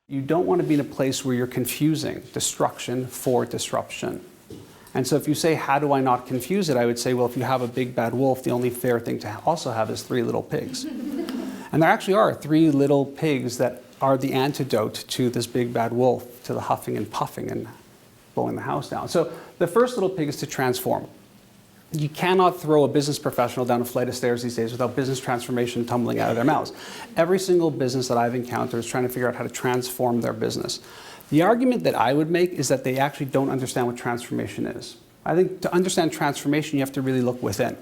You don't want to be in a place where you're confusing destruction for disruption. And so if you say, how do I not confuse it? I would say, well, if you have a big bad wolf, the only fair thing to also have is 3 little pigs. And there actually are 3 little pigs that are the antidote to this big bad wolf, to the huffing and puffing and blowing the house down. So the first little pig is to transform. You cannot throw a business professional down a flight of stairs these days without business transformation tumbling out of their mouths. Every single business that I've encountered is trying to figure out how to transform their business. The argument that I would make is that they actually don't understand what transformation is. I think to understand transformation, you have to really look within.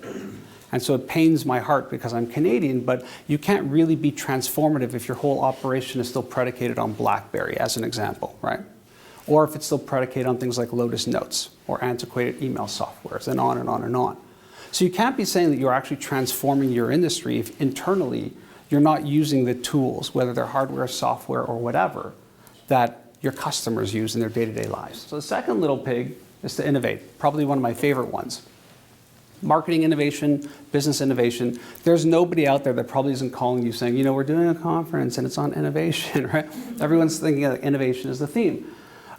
And so it pains my heart because I'm Canadian, but you can't really be transformative if your whole operation is still predicated on BlackBerry, as an example, right? Or if it's still predicated on things like Lotus Notes or antiquated email softwares and on and on and on. So you can't be saying that you're actually transforming your industry if internally you're not using the tools, whether they're hardware, software, or whatever, that your customers use in their day-to-day lives. So the second little pig is to innovate, probably one of my favorite ones. Marketing innovation, business innovation. There's nobody out there that probably isn't calling you saying, you know, we're doing a conference and it's on innovation, right? Everyone's thinking that innovation is the theme.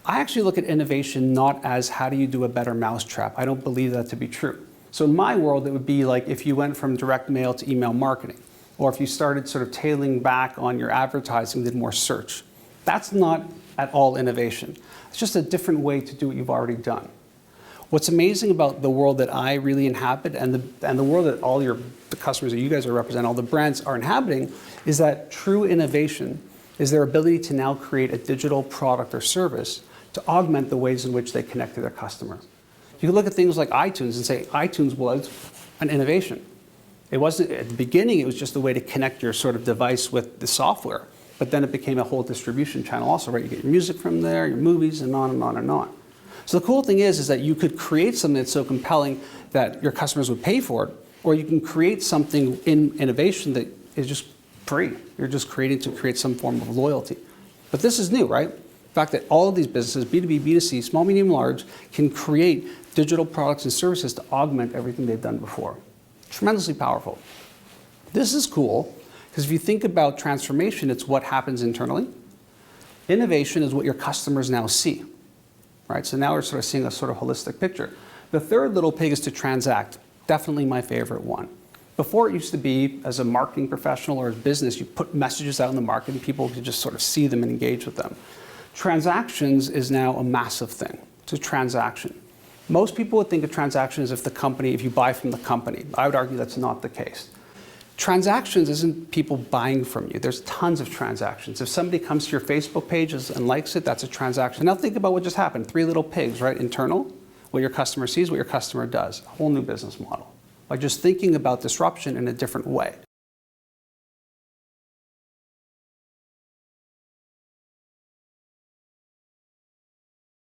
I actually look at innovation not as how do you do a better mousetrap. I don't believe that to be true. So in my world, it would be like if you went from direct mail to email marketing, or if you started sort of tailing back on your advertising, did more search. That's not at all innovation. It's just a different way to do what you've already done. What's amazing about the world that I really inhabit and the world that all the customers that you guys are representing, all the brands are inhabiting, is that true innovation is their ability to now create a digital product or service to augment the ways in which they connect to their customers. You can look at things like iTunes and say iTunes was an innovation. It wasn't, at the beginning, it was just a way to connect your sort of device with the software, but then it became a whole distribution channel also, right? You get your music from there, your movies, and on and on and on. So the cool thing is that you could create something that's so compelling that your customers would pay for it, or you can create something in innovation that is just free. You're just creating to create some form of loyalty. But this is new, right? The fact that all of these businesses, B2B, B2C, small, medium, large, can create digital products and services to augment everything they've done before. Tremendously powerful. This is cool, because if you think about transformation, it's what happens internally. Innovation is what your customers now see, right? So now we're sort of seeing a sort of holistic picture. The third little pig is to transact. Definitely my favorite one. Before it used to be, as a marketing professional or as business, you put messages out in the market and people could just sort of see them and engage with them. Transactions is now a massive thing. It's a transaction. Most people would think of transaction as if you buy from the company. I would argue that's not the case. Transactions isn't people buying from you. There's tons of transactions. If somebody comes to your Facebook page and likes it, that's a transaction. Now think about what just happened. 3 little pigs, right? Internal, what your customer sees, what your customer does. A whole new business model. By just thinking about disruption in a different way.